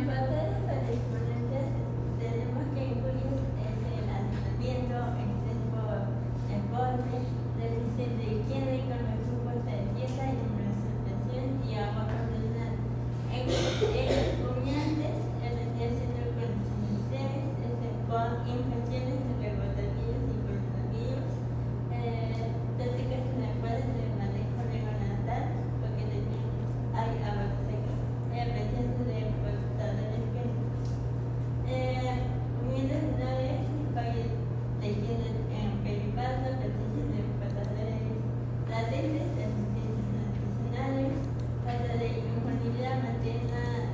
parte de la disponencia tenemos que incluir el asesoramiento, el tiempo, informe, decisión de higiene con los grupos de dieta y alimentación y agua condicionada. En rumiantes, el centro con infecciones de rebotavirus y coronavirus, técnicas inadecuadas de manejo neonatal, porque hay agua seca, presencia de portadores que comidas renales, de higiene en periparto, presencia de portadores latentes, deficiencias nutricionales, falta de inmunidad materna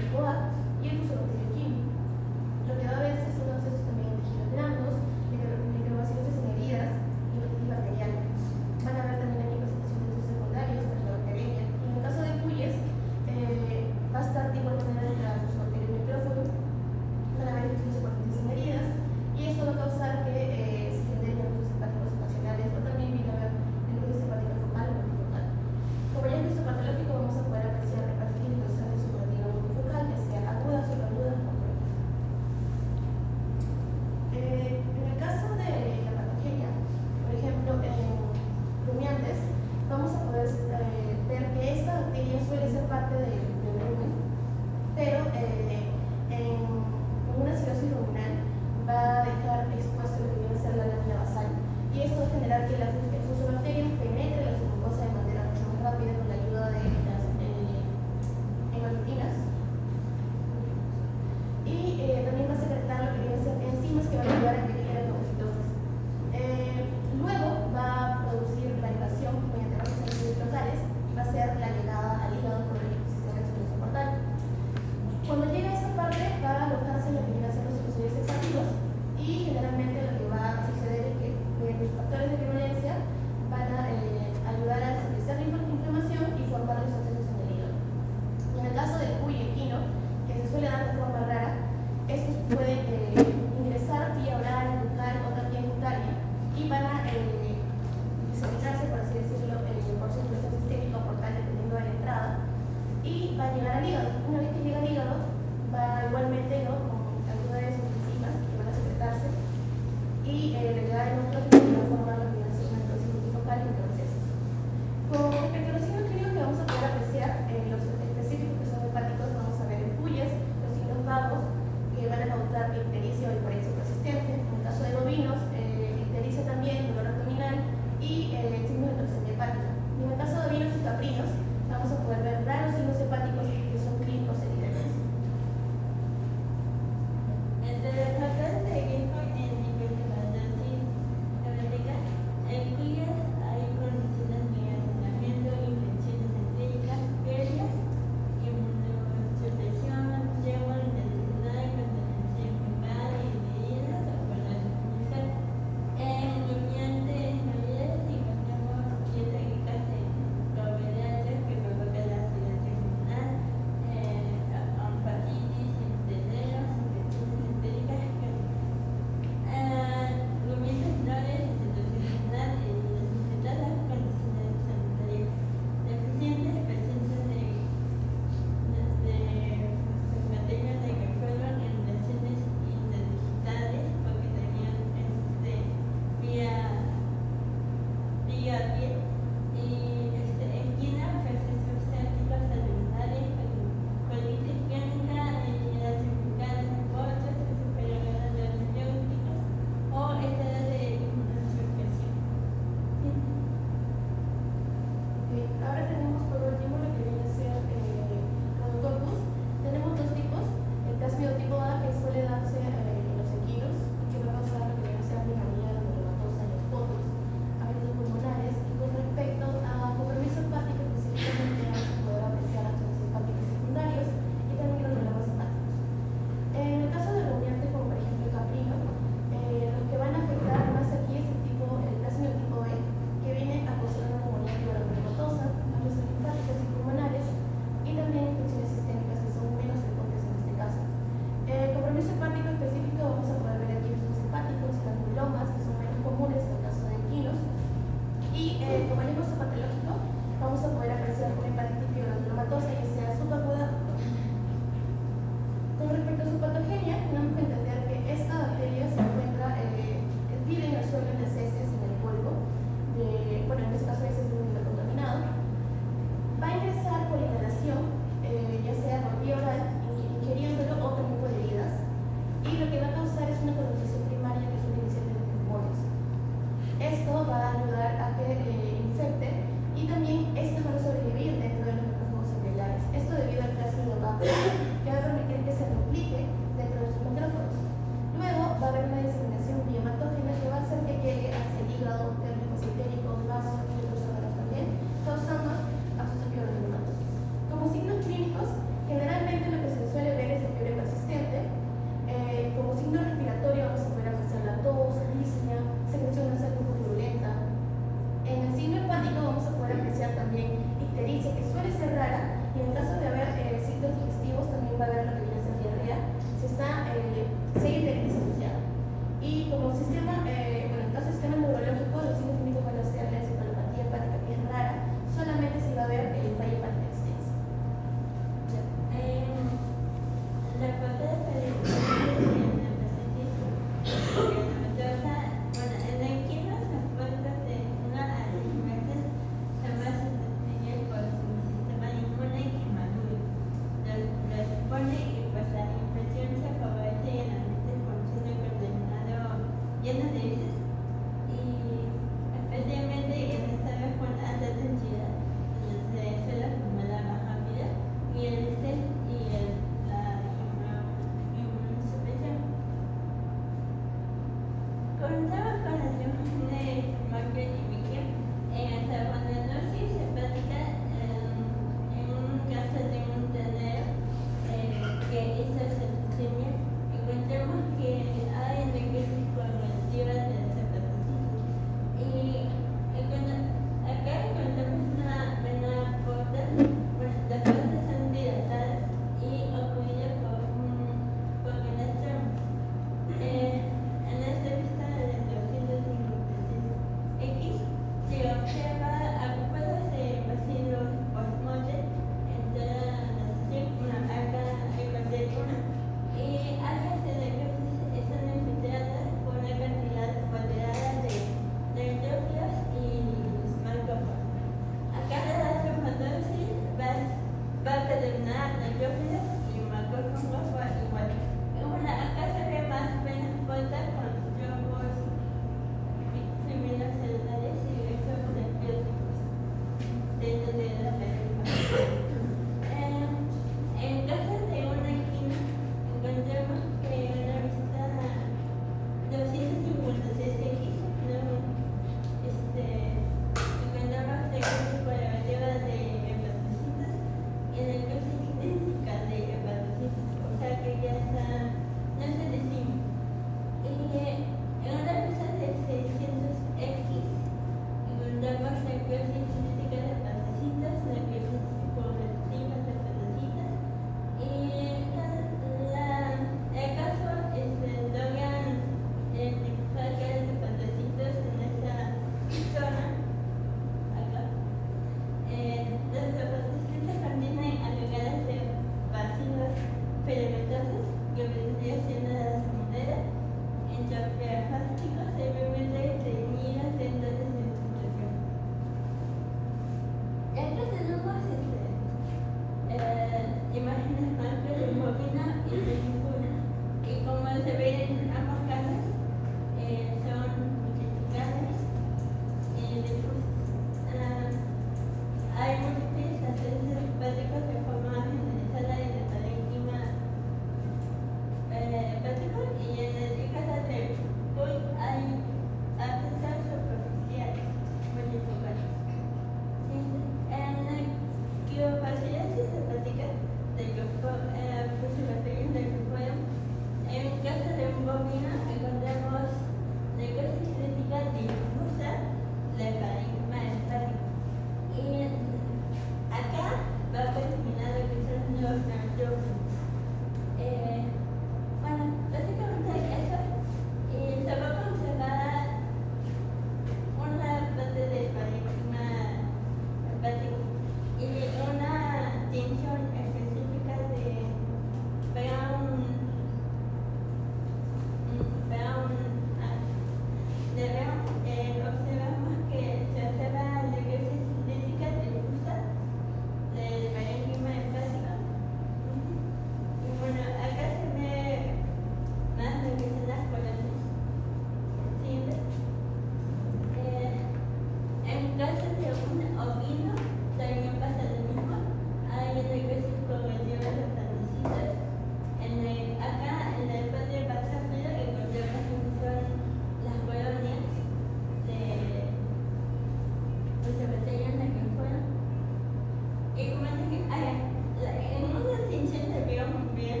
que como dije, en una extinción se vio muy bien,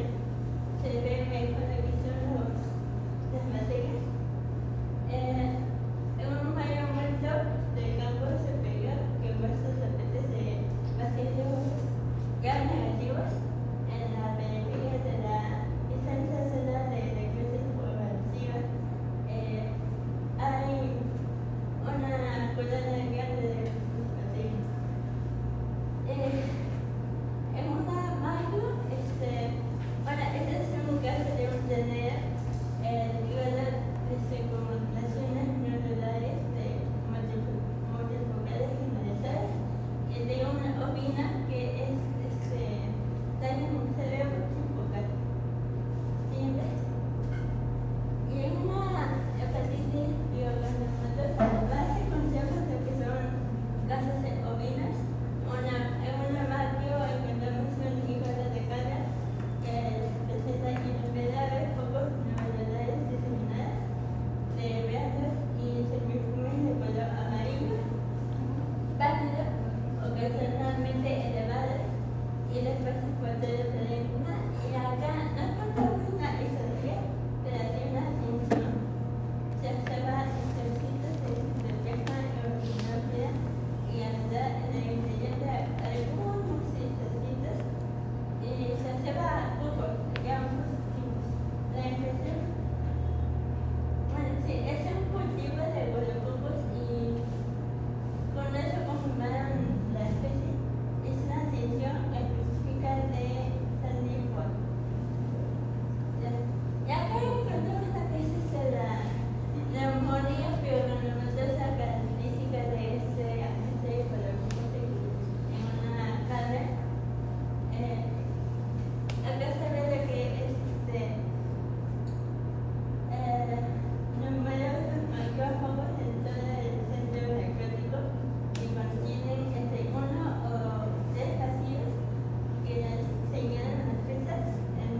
se ve mejor aquí son las materias. En un mayor momento del campo se pega que estos tapetes de vacíos gas negativos en la periferia de la instancia solar de crisis progresiva. Hay una colada de gas de fosfatina. En una mayo, bueno, este es un caso de un tener como lesiones neuronales multifocales generalizadas y de una ovina que es daño en un cerebro focal. ¿Siguiente? Y en una hepatitis biogranulomatosa, la base conocemos lo que son casos en ovinas. En una barrio encontramos un hígado de cara que presenta inoperable, pocos neuronales diseminadas de brazos y semifumes de color amarillo, pálido, ocasionalmente elevadas y después se puede de lengua. Y acá no contamos una histología, pero hay una tinción. Se observa ejercicios de vieja erosinófila y anda en el interior de algunos histocitos y se observa grupos, digamos, tipos. La impresión, bueno, sí, es un cultivo de golopocos y con eso confirmaron la especie. Es una extinción específica de Sandifor. Ya que encontramos esta crisis de la neumonía biogranulomatosa característica de este agente ecológico en una cadena. Acá se ve de que numerosos macrófagos en todo el centro necrótico y contienen uno o tres vacíos que señalan las fechas en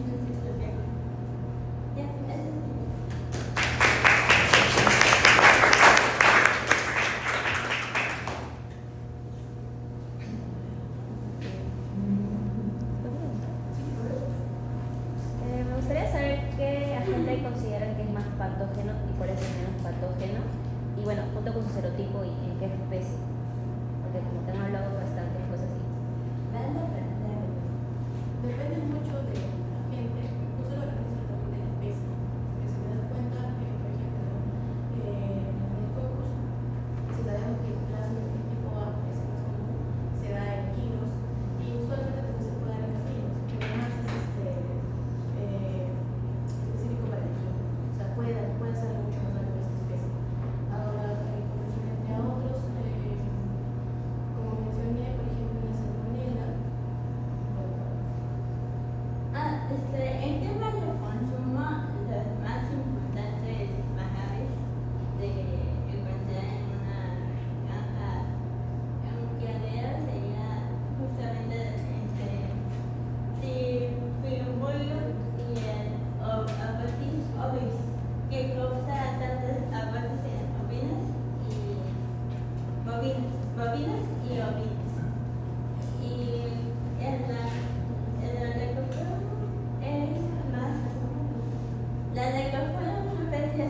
su citoplasma. Ya, eso sí. Me gustaría saber qué agente consideran que es más patógeno y cuál es el menos patógeno, y bueno, junto con su serotipo y en qué especie, porque como que han hablado bastantes cosas así. Depende mucho de la gente, no solo de la especie, porque si te das cuenta, por ejemplo, los cocos, si sabemos que el plasma tipo A es el más común, se da en kilos y usualmente también se puede dar en kilos, pero más es específico para el kilo, o sea, puede ser mucho más alto de esta especie. Ahora, referente a otros, como mencioné, por ejemplo, la salmonela. En temas de consumo, los más importantes bajares de encontrar en una granja, en un criadero, sería justamente Fibrobulbus y el Apophis ovis, que causa tantos abortos en bovinas y ovinas. Y en la lecoporo es más. La lecoporo es una especie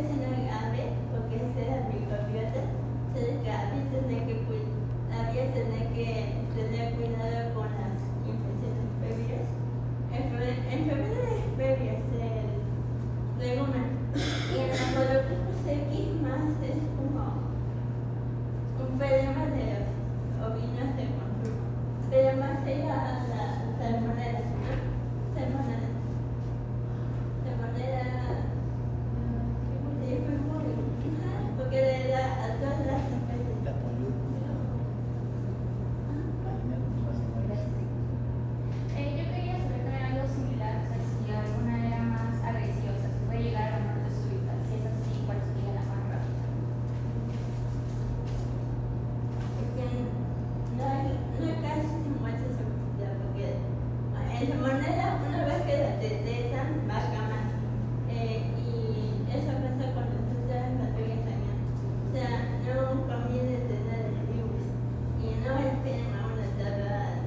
ave porque es de la microbiota, cerca había tener que tener cuidado con las infecciones previas. Enfermedades previas del legumen. Y en la Colococcus X más es como un problema de los ovinos de consumo. Pero más sería la salmonela, ¿no? Salmonela. Porque le da a todas las especies. La polio. Yo quería saber también algo similar, o sea, si alguna era más agresiva, o sea, si puede llegar a la muerte súbita, si es así, cuál sería la más rápida. Es que no hay casi muerte súbita, porque en salmonela una vez que la detectan va a camar. Y eso pasa con las otras bacterias también. O sea, no conviene tener el virus y no esperen a una etapa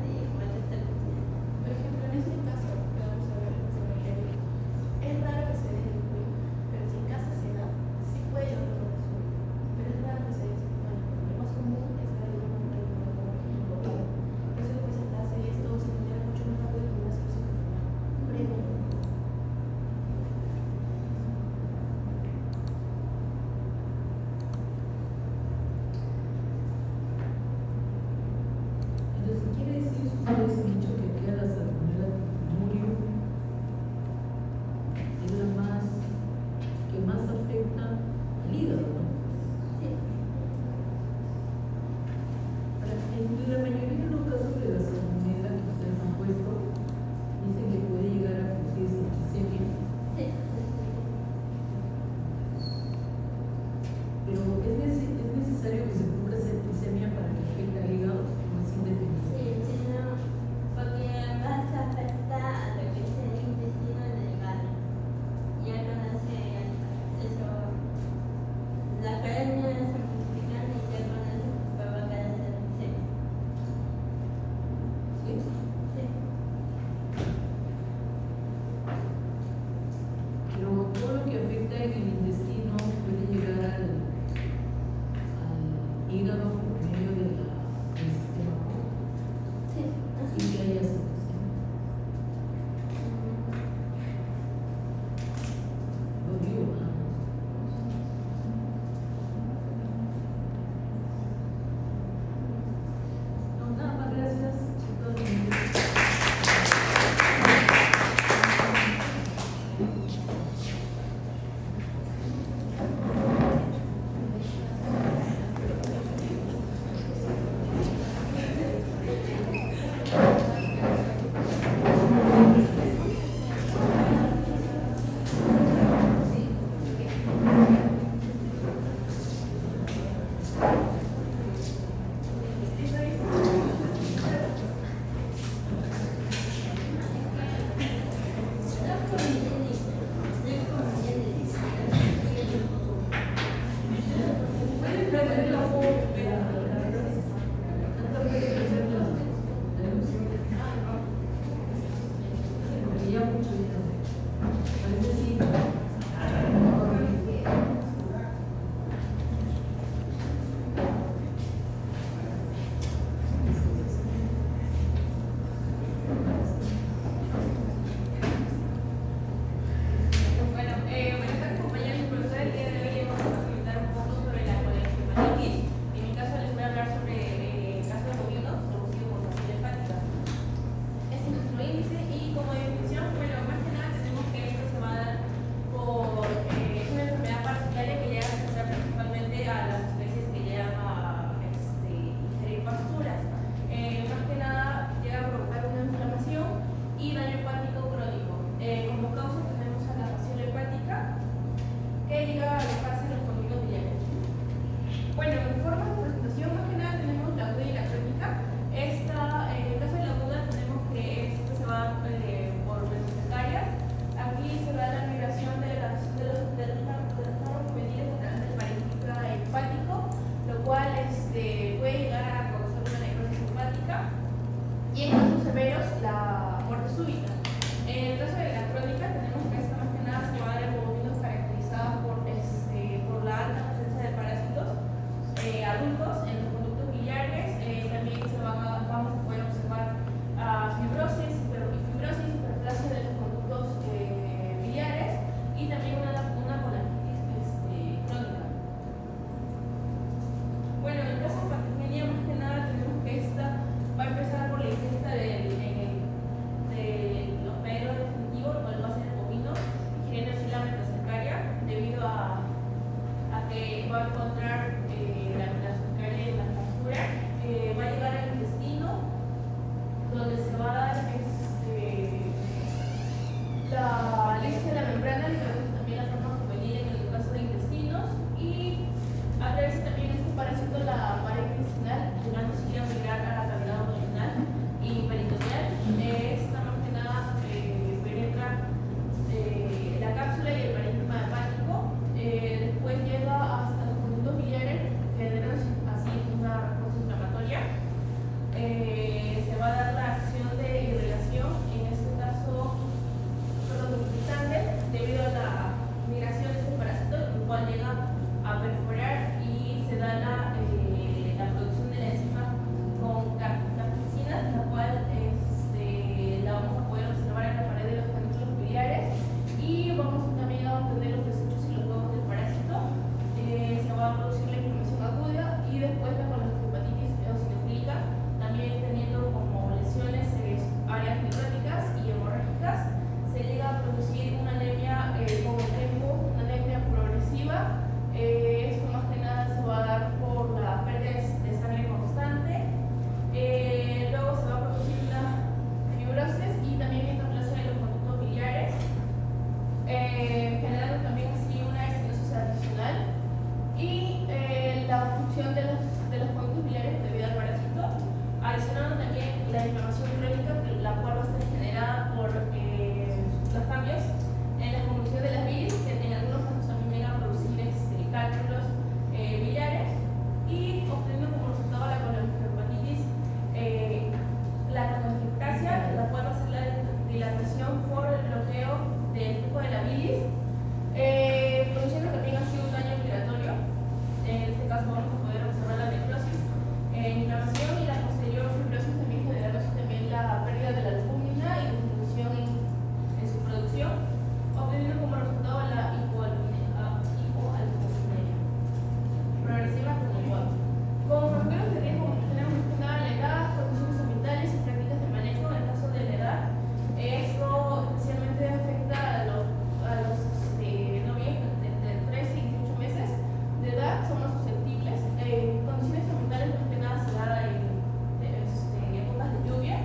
la muerte súbita. En el caso de la crónica tenemos que esta más que nada se va a dar en bovinos caracterizados por la alta presencia de parásitos adultos en los conductos biliares. También vamos a poder observar fibrosis, hiperplasia de los conductos biliares y también una colangitis crónica. Bueno, en el caso de patogenia más que nada tenemos que esta va a empezar por la ingesta de los pelos definitivos, lo cual va a ser el bovino, ingiriendo así la metacercaria, debido a que va a encontrar la metacercaria en la pastura, va a llegar al intestino, donde se va a dar la lista de la membrana, y también la forma juvenil en el caso de intestinos, y a través también este parásito la pared intestinal, llegando así a migrar a la cavidad abdominal y peritoneal. Esta más que nada penetra la cápsula y el parénquima hepático. Después llega hasta los conductos biliares, generan así una respuesta inflamatoria. Se va a dar la acción de irrigación, en este caso debido a la migración de este parásito, el cual llega a perforar y se da la producción de la enzima con capsaicina, la cual la vamos a poder observar en la pared de los canículos biliares, y vamos también a obtener los desechos y los huevos del parásito. Se va a producir la inflamación aguda y después la colangiohepatitis eosinofílica, también teniendo como lesiones áreas fibróticas y hemorrágicas. Se llega a producir una anemia con el tiempo, una anemia progresiva. Esto más que nada se va a dar por la pérdida de sangre constante. Luego se va a producir una fibrosis y también hiperplasia de los conductos biliares, generando también así una estenosis adicional y la obstrucción de los conductos biliares debido al parásito, adicionando también la inflamación crónica, la cual va a ser generada por los cambios en la convolución de las bilis, que en algunos casos también llegan a producir cálculos biliares, y obteniendo como resultado la colangiohepatitis, la colangioplasia, la cual va a ser la dilatación por el bloqueo del flujo de la bilis, produciendo también así un daño migratorio. En este caso vamos a poder observar la necrosis, inflamación, y la posterior fibrosis también generando también la pérdida de la albúmina y disminución en su producción, obteniendo como resultado la hipoalbuminemia progresiva acumulada. Como factores de riesgo tenemos que nada la edad, condiciones ambientales y prácticas de manejo. En el caso de la edad, esto especialmente afecta a los no viejos, entre 13 y 18 meses de edad, son más susceptibles. Condiciones ambientales más que nada se da en épocas de lluvia,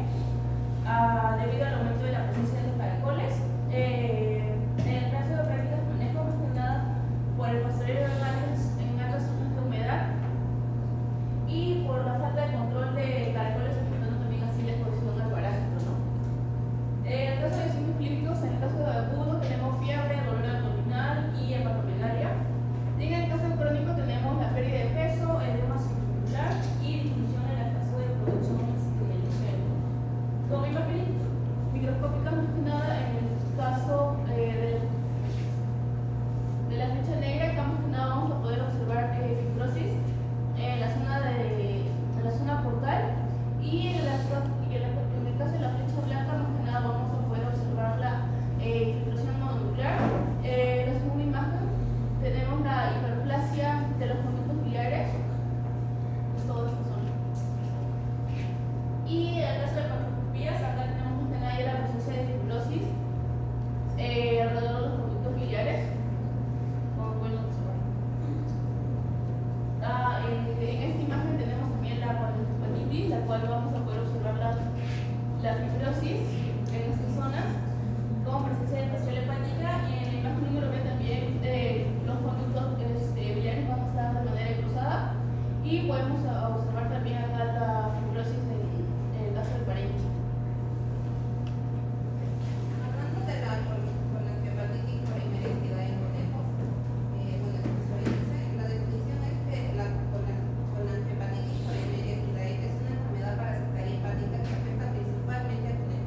debido al aumento de la presencia de los caracoles. En el caso de prácticas de manejo, más que nada por el pastoreo en altas zonas de humedad y por la falta de control de caracoles, afectando también así la exposición al parásito, ¿no? En el caso de signos clínicos, en el caso de agudo tenemos fiebre, dolor abdominal y hepatomegalia. Y en el caso crónico tenemos la pérdida de peso, edema circular y disminución en la fase de producción de glucógeno. Con imágenes microscópicas, más que nada en el caso de la flecha negra, acá más que nada vamos a poder observar fibrosis en la zona portal, y en el caso de la flecha blanca, más que nada vamos a poder observar la infiltración mononuclear. En la segunda imagen tenemos la hiperplasia de los conductos biliares, todos estos son. Y en el caso de macroscopías, acá tenemos más que nada la presencia de fibrosis alrededor de los conductos biliares, como pueden observar. En esta imagen tenemos también la colangiohepatitis, la cual vamos a poder observar la fibrosis en estas zonas con presencia de presión hepática, y en la imagen número B también los conductos biliares van a estar de manera cruzada, y podemos observar también acá la fibrosis en el caso del parénquima. Hablando de la colangiohepatitis por inmerestida en conejos, bueno, experiencia, la definición es que la colangiohepatitis por inmerestida es una enfermedad parasitaria hepática que afecta principalmente a conejos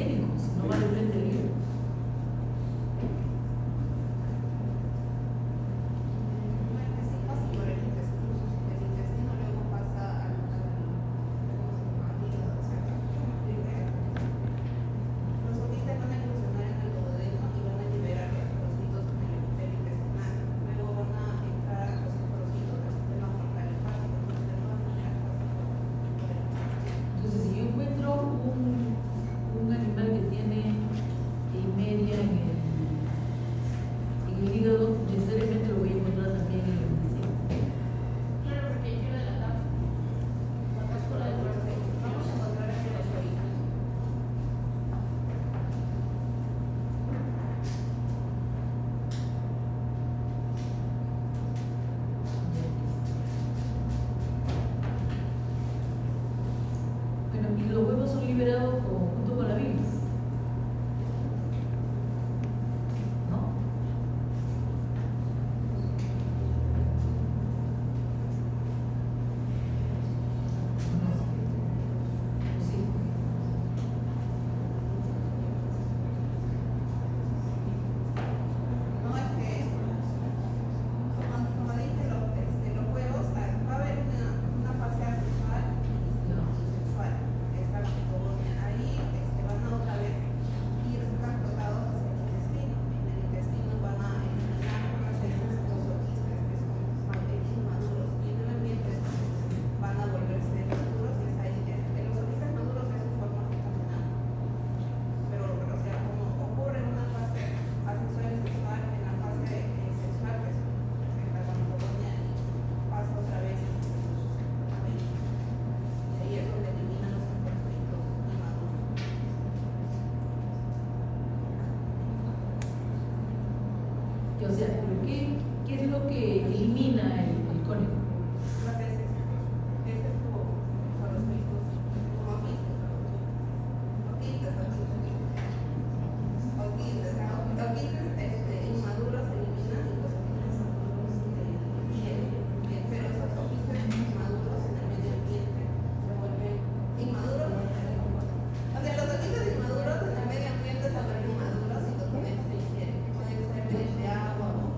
médico, si no va de frente libre. Bueno, sí pasa por el intestino luego pasa al hígado, o sea, los oquistas van a incursionar en el duodeno y van a liberar los trocitos del intestinal, luego van a entrar a los trocitos del sistema portal hepático, entonces de todas maneras pasa por el Entonces, si yo encuentro un animal que tiene media en el hígado, necesariamente lo voy a encontrar también en el intestino. Claro, porque hay que delatar la cápsula del cuerpo. vamos a encontrar en los oídos. Bueno, y los huevos son liberados junto con la bilis, ¿no? Sí. No, es que, como dije, los huevos, va a haber una fase asexual y sexual, que es la mitogonia. Ahí van a otra vez ir transportados hacia el intestino. En el intestino van a eliminar con las heces los oquistes, que son pequeños maduros, y en el ambiente van a volverse maduros, y es ahí que los oquistes maduros es su forma funcional. Pero, o sea, como ocurre en una fase asexual y sexual, en la fase sexual, pues, la mitogonia y pasa otra vez a venir. Y ahí es donde eliminan los compuestos inmaduros. O sea, ¿pero qué es lo que elimina el conejo? Las heces. Heces por los mismos, como oquistes. Oquistes inmaduros se eliminan y los oquistes maduros bien, pero esos oquistes inmaduros en el medio ambiente se vuelven inmaduros. O sea, los oquistes inmaduros en el medio ambiente se vuelven inmaduros y los conejos se ingieren. Pueden ser de agua o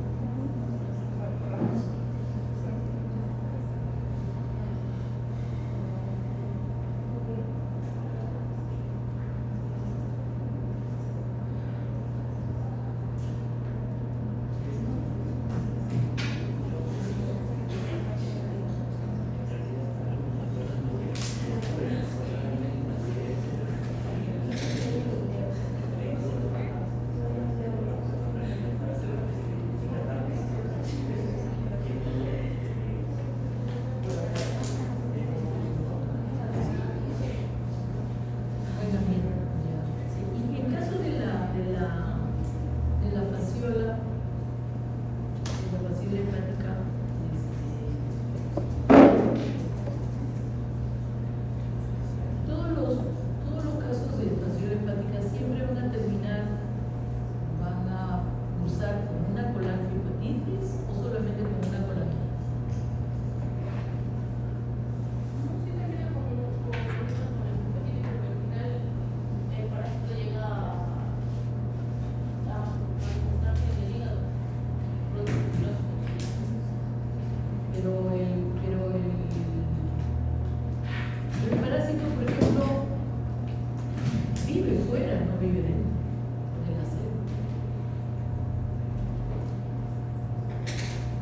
Bueno, bien, ya. Sí. Y en caso de la fasciola hepática, todos los casos de fasciola hepática siempre van a terminar, van a cursar con una colangiopatitis o solamente con una colangitis. No, sí termina con una competencia, porque al final el parásito llega a encontrarse en el hígado. Pero el parásito, por ejemplo, vive fuera, no vive dentro de la célula.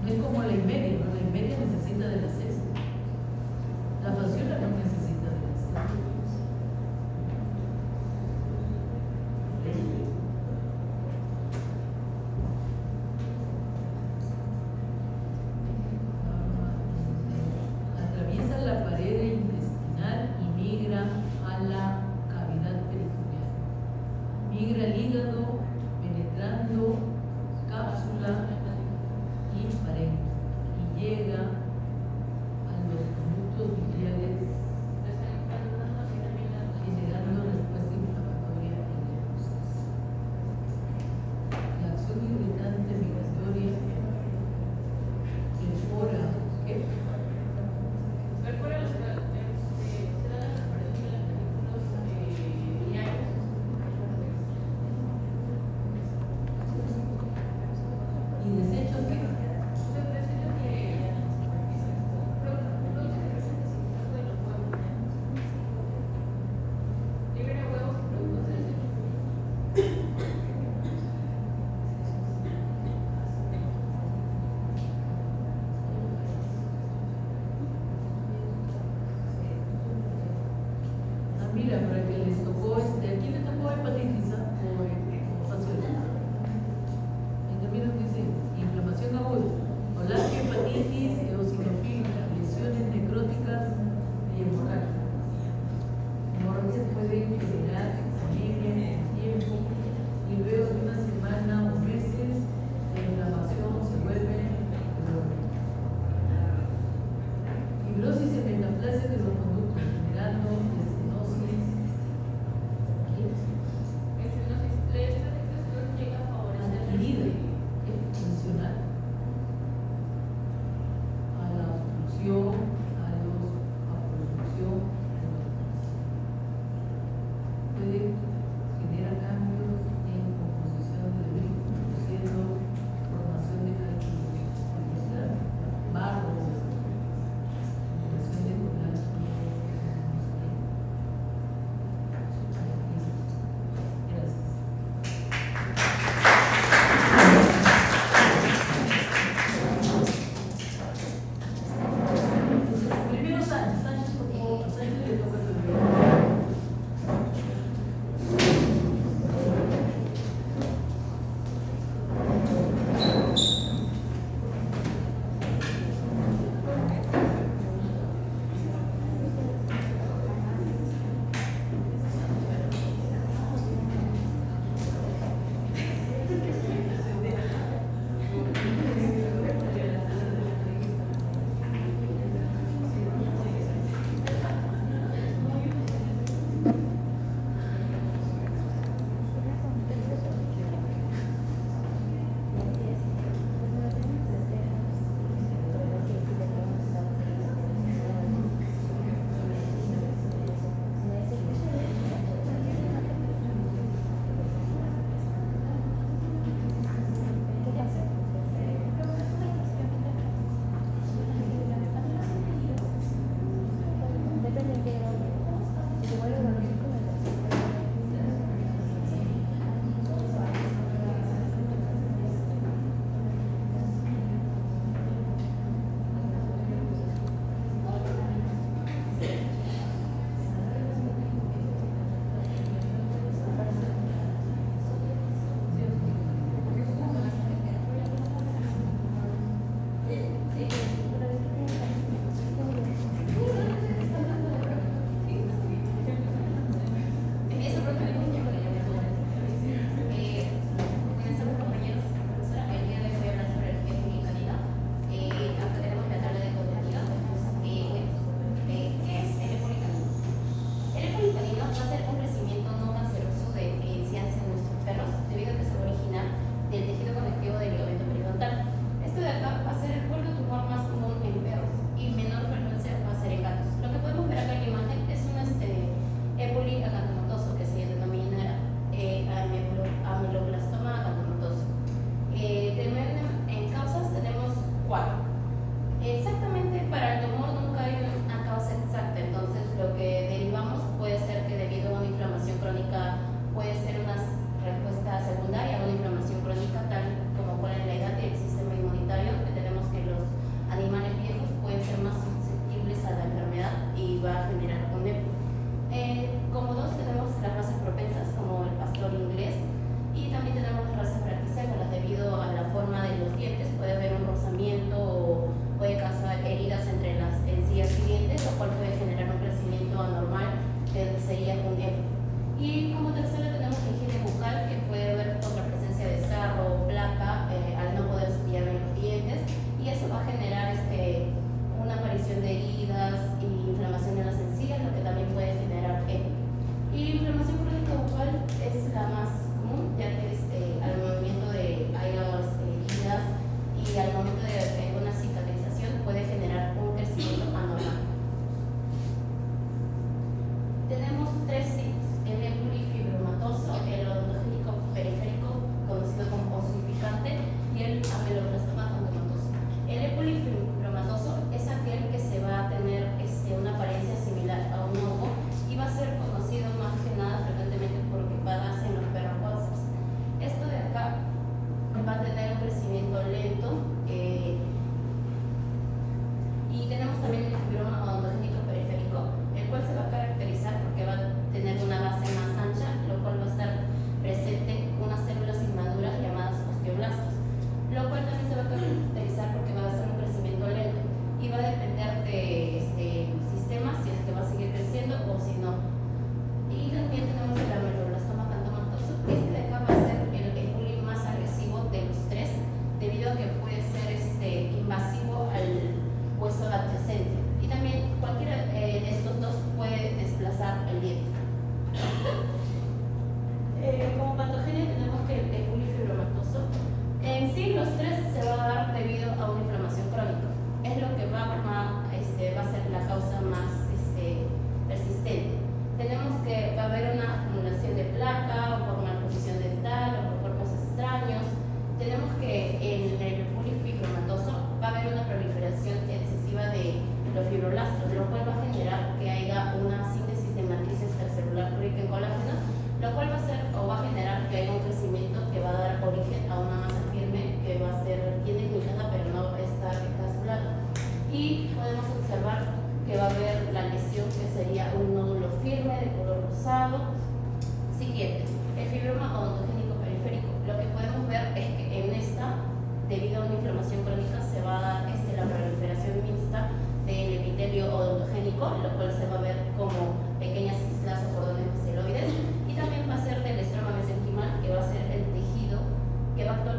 No es como la inmedia, ¿no? La inmedia necesita de las heces. La fasciola no necesita de las heces. Atraviesa la pared intestinal y migra a la cavidad peritoneal. Migra al hígado penetrando cápsula y pared y llega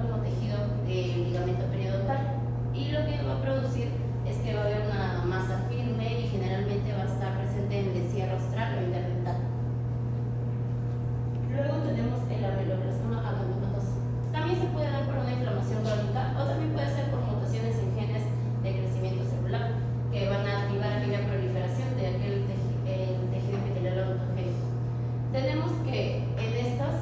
como tejido de ligamento periodontal. Y lo que va a producir es que va a haber una masa firme y generalmente va a estar presente en el encierro austral o interdental. Luego tenemos el ameloblastoma agantomatoso. También se puede dar por una inflamación crónica o también puede ser por mutaciones en genes de crecimiento celular que van a activar aquella proliferación de aquel tejido epitelial odontogénico. Tenemos que en estas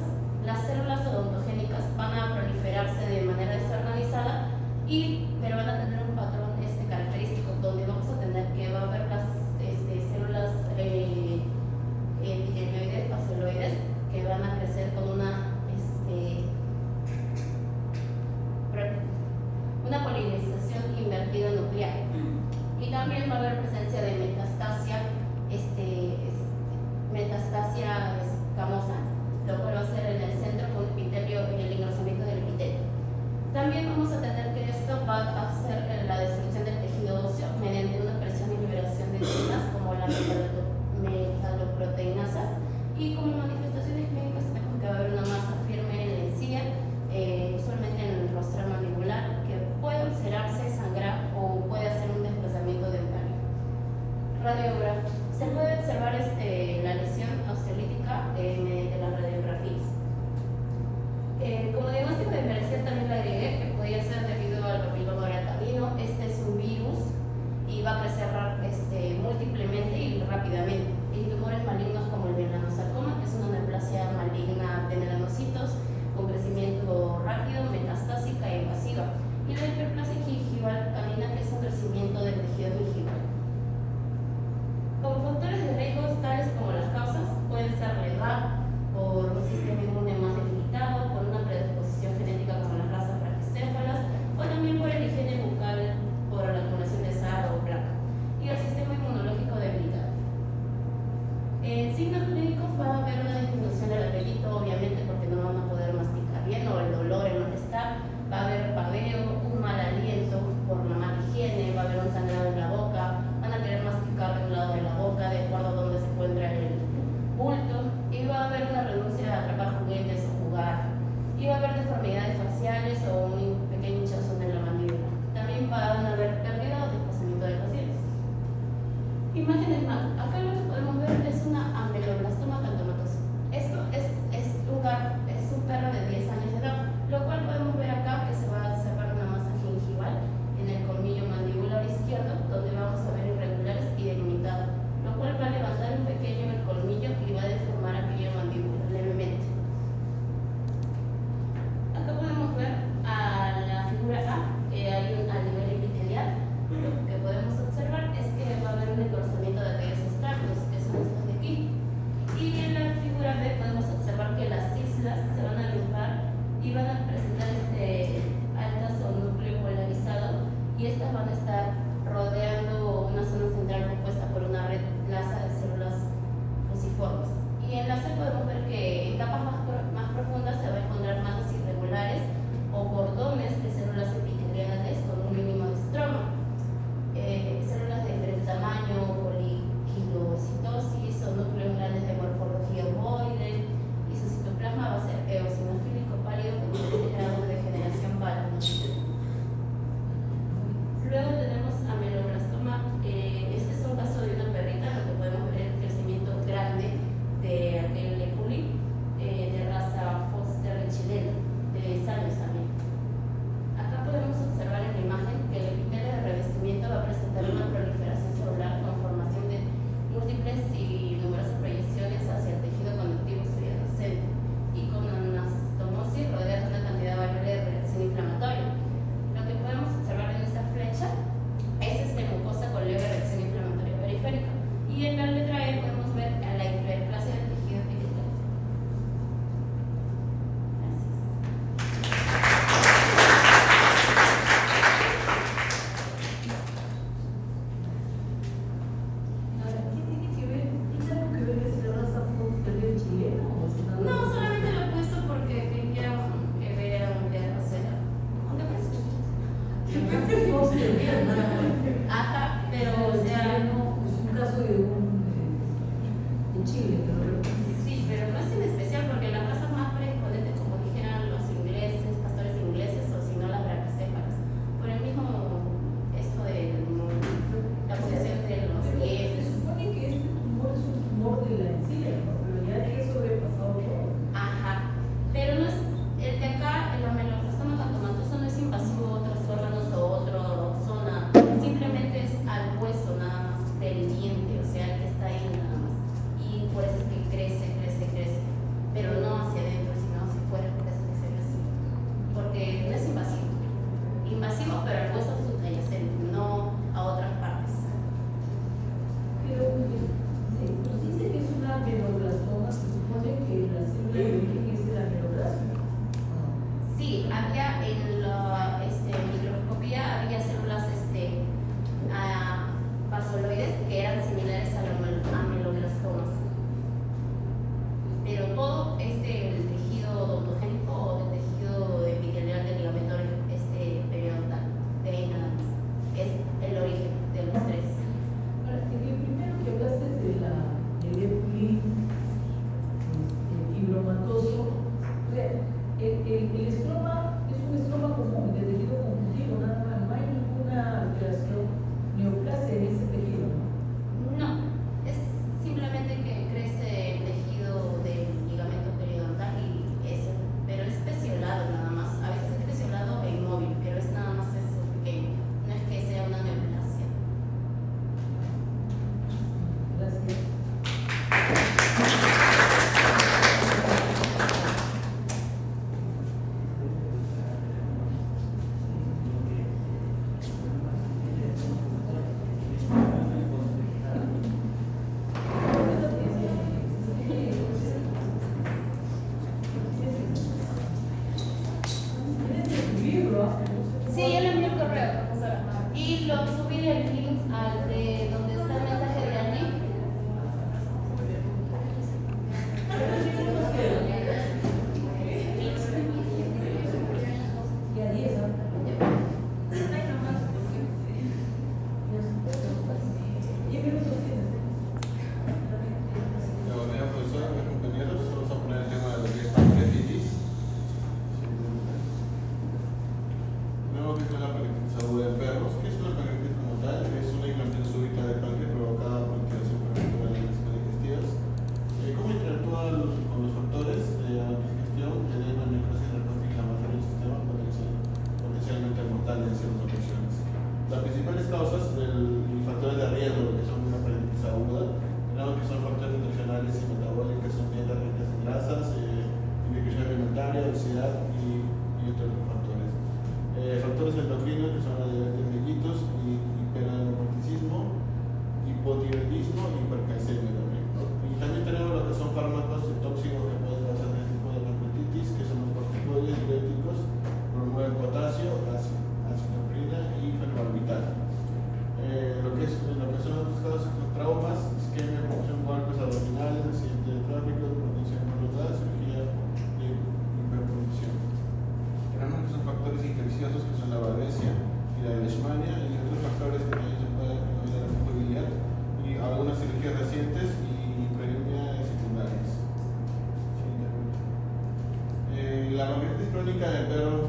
las células odontogénicas van a proliferarse de manera desorganizada pero van a tener un patrón característico donde vamos a tener que va a haber las células epitelioides o celoides que van a crecer con una polinización invertida nuclear. Y también va a haber presencia de metastasia escamosa, lo cual va a ser en el centro con epitelio y el engrosamiento del epitelio. También vamos a tener que esto va a hacer la destrucción del tejido óseo mediante una presión y liberación de enzimas como la metaloproteinasas, y como manifestaciones clínicas tenemos que va a haber una masa firme en la encía, usualmente en el rostral mandibular, que puede ulcerarse, sangrar o puede hacer un desplazamiento dentario. Radiografía. Se puede observar la lesión osteolítica mediante las radiografías. Como diagnóstico diferencial también le agregué que podía ser debido al papiloma canino. Este es un virus y va a crecer múltiplemente y rápidamente. Y tumores malignos como el melanosarcoma, que es una neoplasia maligna de melanocitos con crecimiento rápido, metastásica e invasiva. Y la hiperplasia gingival canina, que es un crecimiento del tejido gingival. Como factores de riesgo, tales como las causas, pueden ser la edad, por un sistema inmune más debilitado, por una predisposición genética como las razas braquicéfalas, o también por el higiene bucal, por la acumulación de sal o placa, y el sistema inmunológico debilitado. En signos clínicos va a haber una disminución del apetito, obviamente, porque no van a poder masticar bien, o el dolor, el malestar. Va a haber paveo, un mal aliento por la mala higiene, va a haber un sangrado en la boca, van a querer masticar de un lado de la boca, de acuerdo a donde se encuentra el bulto, y va a haber una renuncia a atrapar juguetes o jugar, y va a haber deformidades faciales o un pequeño hinchazón en la mandíbula. También van a haber pérdida o desplazamiento de los dientes. Imágenes más. Acá lo que podemos ver es una ameloblastoma agantomatoso. Esto es un perro de 10 años de edad, lo cual podemos ver acá que se va a observar una masa gingival en el colmillo mandibular izquierdo, donde vamos a ver irregulares y delimitados, lo cual va a levantar un pequeño el colmillo y va a deformar aquella mandíbula levemente. Acá podemos ver a la figura A, que hay a nivel epitelial. Lo que podemos observar es que va a haber un engrosamiento de aquellos estratos, que son estos de aquí. Y en la figura B podemos observar que las islas se van a agrupar y van a presentar altas o núcleo polarizado, y estas van a estar rodeando una zona central compuesta por una red laxa de células fusiformes. Y en la C podemos ver que en capas más profundas se va a encontrar masas irregulares o cordones de células epiteliales con un mínimo de estroma. Células de diferente tamaño, poliquilocitosis o núcleos grandes de morfología ovoide, y su citoplasma va a ser eosinofílico pálido con diferentes grados de degeneración válida. Luego tenemos ameloblastoma. Este es un caso de una perrita, lo que podemos ver el crecimiento grande de aquel epuli de raza Foster chilena, de Sales. invasivo, pero al hueso subyacente, no a otras partes. Pero nos dice que es una amenorblastoma, se supone que la célula de origen es el amenorblastoma. Sí, había en la microscopía había células basaloides que eran similares a los ameloblastomas. Pero todo es del tejido odontogénico o del tejido epitelial del ligamento periodontal. De ahí nada más. Es el origen de los tres. Ahora, en el primero que hablaste del epilín fibromatoso, o sea, el estroma es un estroma común, de tejido conjuntivo, nada más, no hay ninguna alteración neoplasia en ese tejido, ¿no? No, es simplemente que crece el tejido del ligamento periodontal pero es peciolado nada más. A veces es peciolado e inmóvil, pero es nada más eso pequeño. No es que sea una neoplasia. Gracias. Sí, yo le envié el correo, profesora. Y lo subí el link al de donde está el mensaje de Ani. Ya 10, ¿no? Buenos días, profesora, mis compañeros. Vamos a poner el tema de lo que es pancreatitis. Tenemos que es la pancreatitis aguda en perros. ¿Qué es una pancreatitis como tal? Es una inflamación súbita del páncreas provocada por alteración prematura de las vías digestivas. ¿Cómo interactúan con los factores de la digestión que derivan de necrosis y respuesta inflamatoria del sistema potencialmente mortales en ciertas ocasiones? Las principales causas y factores de riesgo que son una pancreatitis aguda, tenemos que son factores nutricionales y metabólicos, son dietas ricas en grasas, inequilibrio alimentario, obesidad y otros factores. Factores endocrinos que son la diabetes mellitus, hiperanocorticismo, hipotiroidismo y hipercalcemia también, ¿no? Y también tenemos lo que son fármacos tóxicos que pueden causar este tipo de pancreatitis, que son los corticoides, diuréticos, promueven potasio, acidoprina y fenobarbital. Lo que son otros casos con traumas, isquemia, confusión, golpes abdominales, accidente de tráfico, hipertensión coronaria, cirugía de hipertensión. Tenemos que son factores infecciosos que son la babesia y la leishmania y otros factores que también se pueden incluir la movilidad y algunas cirugías recientes y preemia secundarias. La pancreatitis crónica del perro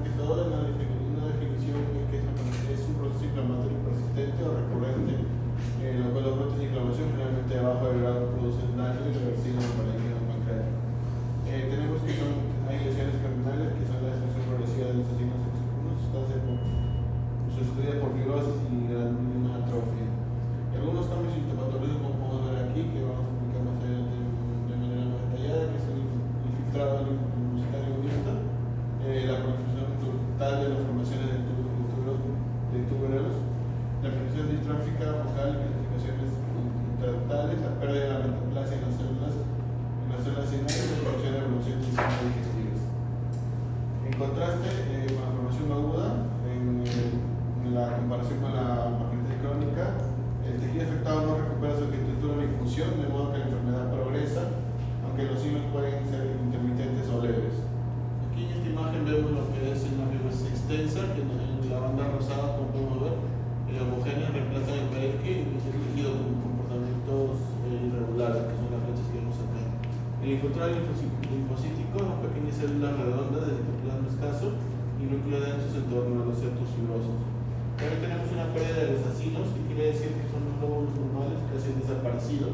que todo es una definición que es un proceso inflamatorio persistente o recurrente, lo cual los brotes de inflamación generalmente de bajo grado producen daño irreversible en el parénquima pancreático. Tenemos que hay lesiones terminales que son la destrucción progresiva de los signos exógenos, sustituida por fibrosis y gran atrofia. Y algunos cambios sintomatológicos, como podemos ver aquí, que vamos a explicar más adelante de manera más detallada, que es el infiltrado linfocitario mixto, la proliferación total de las formaciones de túbulos, la presión distrófica focal, calcificaciones intraductales, la pérdida de la metaplasia en las células sinales y la producción de evolución de sistemas digestivos. En contraste, con la formación aguda, en la comparación con la pancreatitis crónica, el tejido afectado no recupera su estructura ni función, de modo que la enfermedad progresa, aunque los signos pueden ser intermitentes o leves. Aquí en esta imagen vemos lo que es una imagen más extensa, que en la banda rosada, como podemos ver, homogénea reemplaza el parenque y es elegido con comportamientos irregulares, que son las flechas que vemos acá. El infiltrado linfocítico, son pequeñas células redondas de citoplasma escaso y núcleos densos en torno a los septos fibrosos. También tenemos una pérdida de los acinos, que quiere decir que son los glóbulos normales que han desaparecido,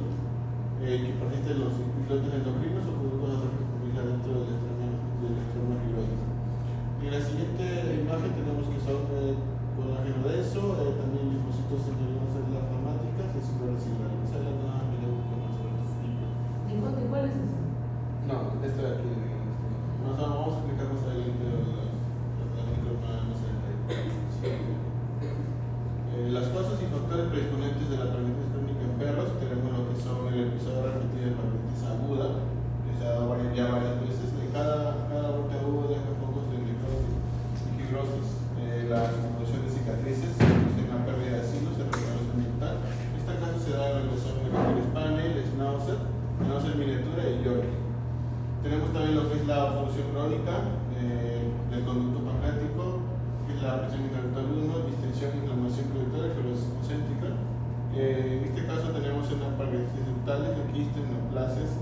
que persisten los islotes endocrinos o productos de dentro del estroma fibroso. Y en la siguiente imagen tenemos que son colágeno denso, también linfocitos en algunas células plasmáticas y suprarrenal. Esa es la nada que le busco más sobre este tipo. ¿Y cuál es ese? No, esta de aquí. Vamos a explicar más adelante las micromas más adelante. necrosis, la acumulación de cicatrices, una pérdida de signos, el retraso mental. Este caso se da en lo que son el Spaniel, el Schnauzer miniatura y York. Tenemos también lo que es la obstrucción crónica del conducto pancreático, que es la presión intraductal 1, distensión, inflamación crudital, esclerosis concéntrica. En este caso tenemos una pancreatitis ductales, quistes, neoplasias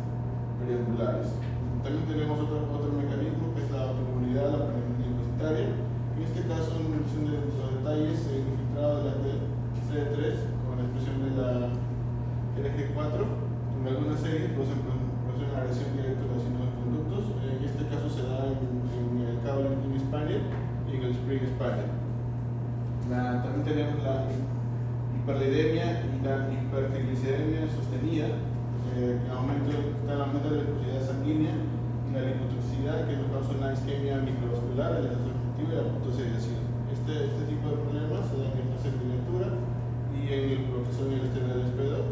periangulares. También tenemos otro mecanismo que es la autoinmunidad, la pancreatitis linfocitaria. En este caso, en función de los detalles, infiltrado de la CD3 con la expresión de la LG4, en algunas series producen una agresión directa a los conductos. En este caso se da en el cable Spaniel y en el Spring Spaniel. También tenemos la hiperlipidemia y la hipertrigliceridemia sostenida, aumento de la viscosidad sanguínea y la lipotoxicidad, que nos causa una isquemia microvascular, el efectivo y la autosediación. Este tipo de problemas se dan en la miniatura y en el proceso del SP2.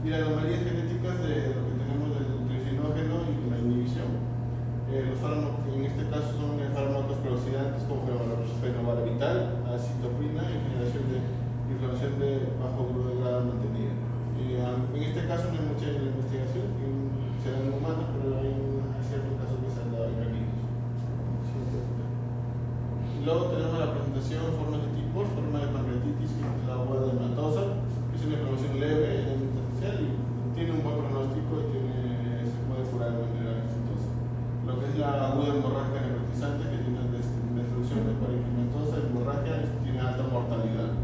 Y las anomalías genéticas de lo que tenemos del trifinógeno y la inhibición. Los fármacos, en este caso, son fármacos prooxidantes como fenobarbital, acitoprina y generación de inflamación de bajo grupo de grado mantenida. En este caso no hay mucha investigación, se dan en humanos, pero hay ciertos casos que se han dado en caninos. Luego tenemos la presentación, formas de tipos, forma de pancreatitis, que es la aguda dermatosa, que es una inflamación leve, intersticial y tiene un buen pronóstico y se puede curar de manera exitosa. Lo que es la aguda hemorrágica necrotizante, que tiene una destrucción parenquimatosa, hemorragia, tiene alta mortalidad.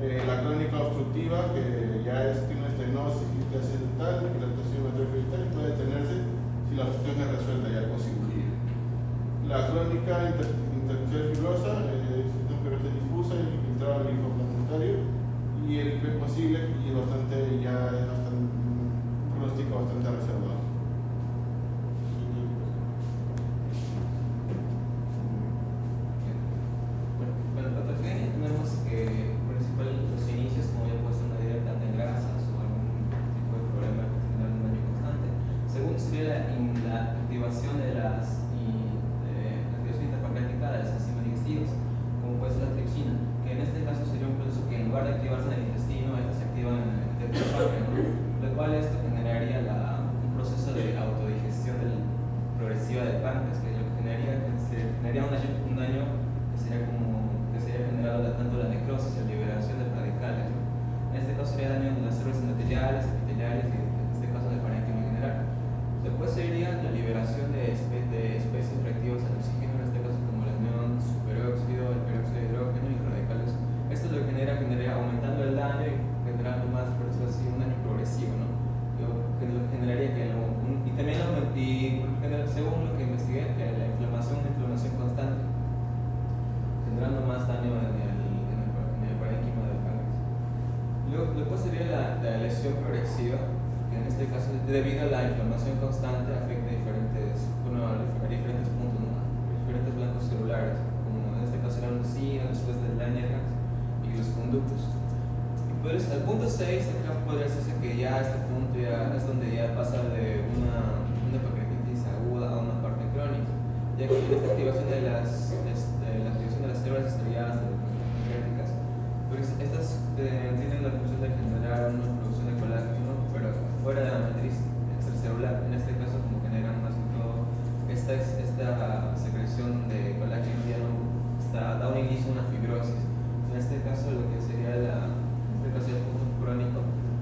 La crónica obstructiva, que ya tiene una estenosis accidental, dilatación atriofetal y puede detenerse si la obstrucción es resuelta ya con cirugía. La crónica intersticial fibrosa es una fibrosis difusa y infiltrada al linfoplasmatario, y el IP posible y es bastante un pronóstico bastante reservado. Bueno, la patogenia tenemos que principalmente los inicios, como ya puesto en la dieta de grasas o algún tipo de problema que genera un daño constante. Segundo sería la activación de las activación interpancreática de las enzimas digestivas, como puede ser la tripsina, que en este caso sería un proceso que en lugar de activarse en el intestino, se activa en el páncreas, ¿no? Lo cual esto generaría un proceso de autodigestión progresiva del páncreas, que lo que generaría un daño que sería generado tanto la necrosis y la liberación de radicales, ¿no? En este caso sería daño de las células endoteliales, epiteliales y en este caso del parénquima en general. Después sería la liberación de especies reactivas al oxígeno, en este caso como el neón, superóxido, el peróxido de hidrógeno y radicales. Esto es lo que genera aumentando el daño y generando más, por decirlo así, un daño progresivo, ¿no? Lo que generaría que y también según lo que investigué, que la inflamación constante, generando más daño en el parénquima del páncreas. Luego, después sería la lesión progresiva, que en este caso, debido a la inflamación constante, afecta a diferentes puntos, ¿no? Diferentes blancos celulares, como en este caso era un SIDA, después del Langerhans y los conductos. Y pues al punto 6, acá podría decirse que ya este punto ya es donde ya pasa de una pancreatitis aguda a una parte crónica, ya que esta activación de la activación de las células estrelladas pancreáticas, pues estas tienen la función de generar una producción de colágeno, pero fuera de la matriz extracelular. En este caso, como generan más que todo esta secreción de colágeno ya no da un inicio a una fibrosis. En este caso, lo que sería el punto crónico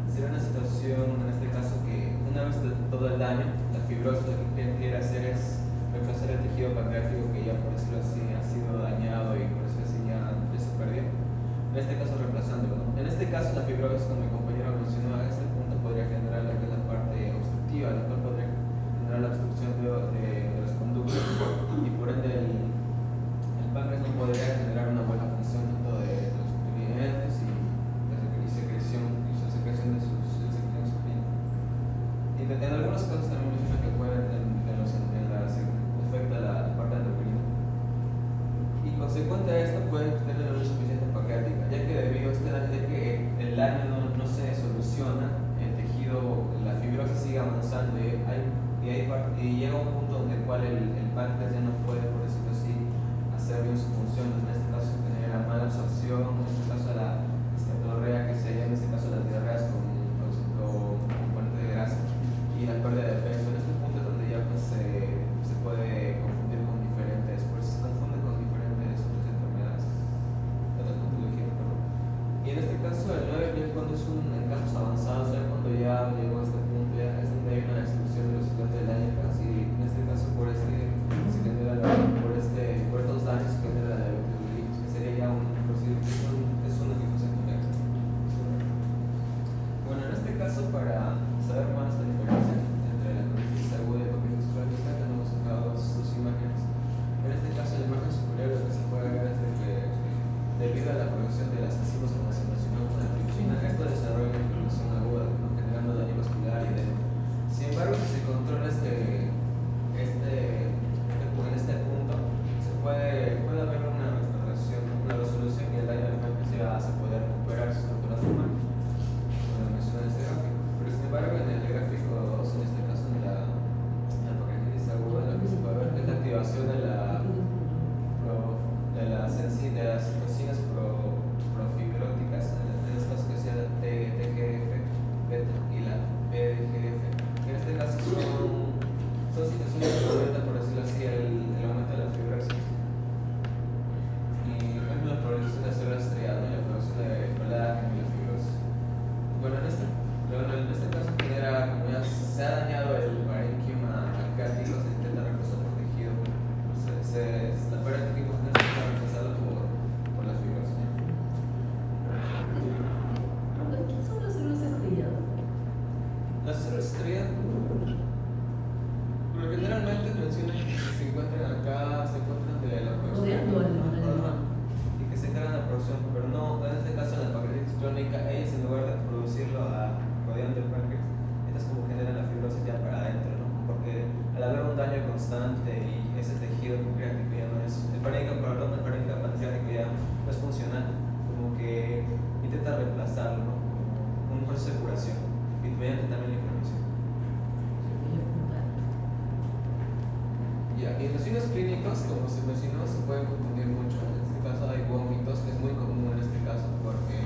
sería una situación, en este caso, que una vez de todo el daño, la fibrosis lo que quiere hacer es reemplazar el tejido pancreático que ya, por decirlo así, ha sido dañado y por decirlo así ya se perdió. En este caso, reemplazándolo, ¿no? En este caso, la fibrosis, como mi compañero mencionó, a este punto podría generar la parte obstructiva, la cual podría generar la obstrucción de los conductos y por ende el páncreas no podría generar una buena función tanto de los nutrientes y la secreción de sus suprinos. Y en algunos casos también menciona que afecta la parte endocrina. Y consecuente a esto puede tener una insuficiencia pancreática, ya que debido a este daño, ya que el daño no se soluciona, el tejido, la fibrosis sigue avanzando y llega a un punto donde el cual el páncreas ya no puede, por decirlo así, hacer bien su función, en este caso tener la mala absorción, en este caso la diarrea que se halla, en este caso las diarreas con componente de grasa y la pérdida de peso. En este punto es donde ya pues, se puede confundir con diferentes, pues se confunde con diferentes otras enfermedades, otras patologías, perdón. Y en este caso el 9 ya cuando es en casos avanzados, ya cuando ya llegó a este punto, ya es donde hay una destrucción de los ciclos de la y en este caso por estos daños se genera la diabetes, que sería ya es una difusión correcta. Bueno, en este caso, para saber más la diferencia entre la colitis aguda y la colitis crónica, tenemos acá dos imágenes. En este caso, en la imagen superior lo que se puede ver es de que debido a la producción de las enzimas como se mencionó con la tripsina, esto desarrolla una inflamación aguda, ¿no? Generando daño vascular y edema. Sin embargo, si se controla en este punto, puede haber una restauración, una resolución y el daño del páncreas ya se puede recuperar sus estructuras normales, como lo mencioné en este gráfico. Pero sin embargo, en el gráfico 2, en este caso de la pancreatitis aguda, lo que se puede ver es la activación de las citocinas profibróticas, en este caso que sea la TGF beta y la PDGF. En este caso son citocinas que aumentan, por decirlo así, el aumento de la fibrosis. Y por ejemplo, la producción de células estriadas y la producción de colágeno y la fibrosis. Bueno, en este caso genera, como ya se ha dañado el parénquima pancreático, se intenta reemplazar por tejido. La parénquima se intenta reemplazarlo por la fibrosis. ¿Qué son las células estriadas? Las células estriadas, pero generalmente mencionan que se encuentran acá, se encuentran de la producción y que se encargan de la producción, pero no, en este caso en la pancreatitis crónica, ellas en lugar de producirlo rodeando el páncreas, estas como generan la fibrosis ya para adentro, ¿no? Porque al haber un daño constante y ese tejido pancreático ya no es, el parénquima pancreático ya no es funcional, como que intenta reemplazarlo, ¿no? Como un proceso de curación y mediante también la inflamación. Ya, y en los signos clínicos, como se mencionó, se pueden confundir mucho. En este caso hay vómitos, que es muy común en este caso, porque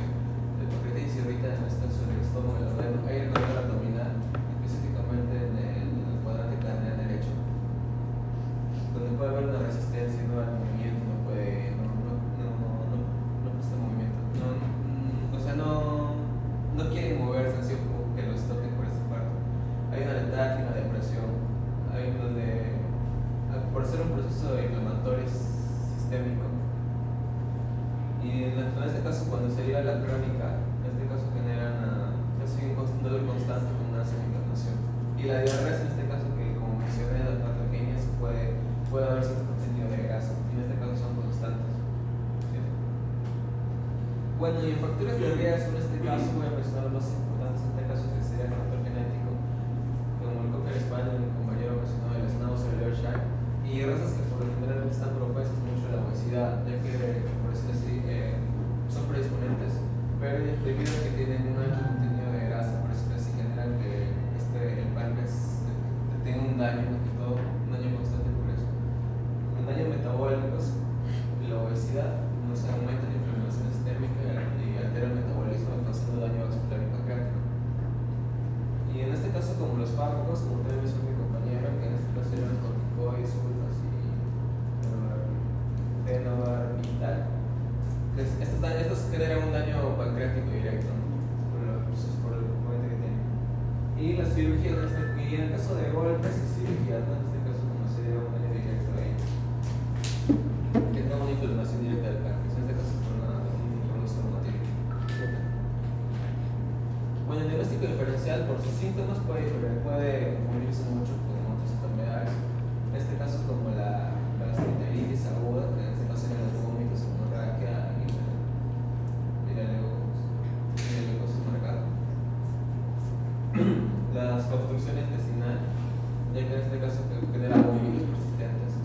el pancreatitis irrita en este caso el estómago, hay el dolor abdominal, específicamente en el cuadrante craneal derecho, donde puede haber una resistencia al movimiento, no presta movimiento, no quieren moverse, así como que los toquen por esta parte. Hay una letargia, una depresión, hay donde por ser un proceso inflamatorio sistémico y en este caso cuando se llega a la crónica, en este caso generan un dolor constante con una inflamación y la diarrea en este caso que como mencioné las patogenias puede haber cierto contenido de grasa y en este caso son constantes. ¿Sí? Bueno, y en factores de riesgo en este caso voy a mencionar los más importantes en este caso que sería el factor genético como el Cocker Spaniel, el compañero mencionó el Schnauzer, el Yorkshire y razas que por lo general están propuestas mucho a la obesidad, ya que, por decirlo así, son predisponentes, pero debido a que tienen un alto contenido de grasa, por decirlo así, generan que el páncreas tenga un daño, más que todo, un daño constante por eso. El daño metabólico, la obesidad, nos aumenta la inflamación sistémica y altera el metabolismo, causando daño vascular y pancreático. Y en este caso, como los fármacos, como también mencionó mi compañero, que en este caso eran los corticoides, estos generan un daño pancreático directo, ¿no? por el componente que tienen. Y las cirugías, y en el caso de golpes y cirugías, ¿no? En este caso como sería un daño directo ahí, que no una inflamación directa del páncreas, en este caso por un estomatírico. Bueno, el diagnóstico diferencial por sus síntomas puede confundirse mucho con otras enfermedades, en este caso como la gastroenteritis aguda, que en este caso eran los vómitos, hemorragia y la leucosis marcada. Las obstrucciones intestinales, ya que en este caso genera vómitos persistentes.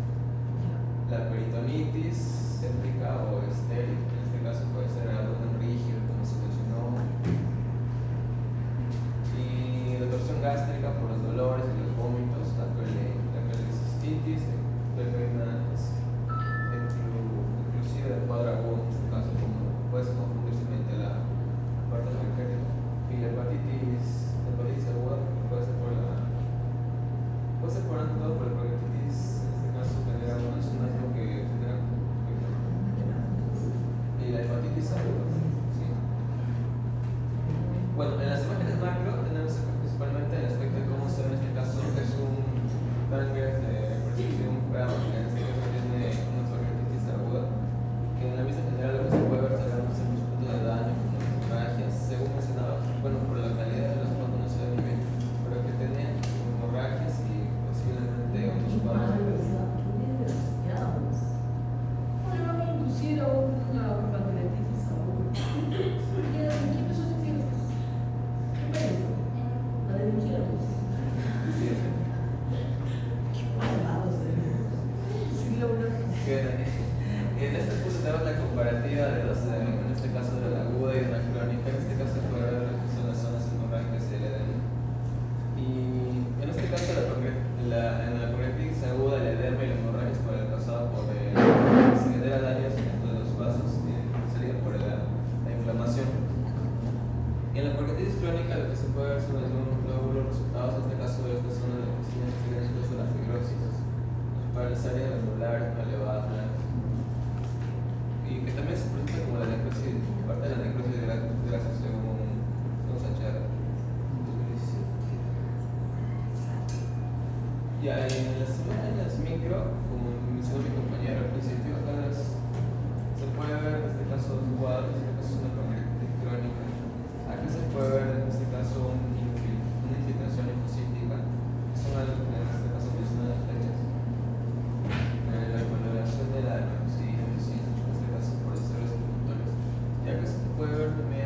La peritonitis séptica o estéril, en este caso puede ser algo tan rígido como se mencionó. Y la torsión gástrica por los dolores y los vómitos, la colecistitis, pancreatitis aguda. ¿Sí? Bueno, en las imágenes macro tenemos principalmente el aspecto de cómo se ve en este caso, que es un Banger de percepción grado, que en este caso tiene una pancreatitis aguda, que en la vista general lo que se puede ver son muchos puntos de daño, como hemorragias, según mencionaba, bueno, por la calidad de los fondos no se ve muy bien, pero que tenía hemorragias y posiblemente otros cuadros. ¿Cómo le van a inducir a una pancreatitis aguda? ¿Qué empezó a sentir? ¿Qué médico? La denunciamos. Sí, Qué malvados, sí, Laura. en este punto tenemos la comparativa de dos, en este caso de la aguda y de la crónica. En este caso se puede ver lo que son las zonas hemorrágicas y el edema. Y en este caso en la pancreatitis aguda, el edema y la hemorragia es causado por se genera daños dentro de los vasos sería por la inflamación. Y en la pancreatitis crónica lo que se puede ver son algunos glóbulos resultados, en este caso de esta zona de la cocina de la fibrosis, para las áreas glandulares no elevadas, y que también se presenta como la necrosis, parte de la necrosis de grasa según Sachar en 2017. Ya en las imágenes micro, como mencionó mi compañero al principio, se puede ver en este caso dos cuadros, en este caso es una pancreatitis crónica. Aquí se puede ver en este caso una infiltración linfocítica, que son algo que en este caso mencionan las flechas. La coloración de la sí, en este caso por los ceros conductores. Ya que se puede ver también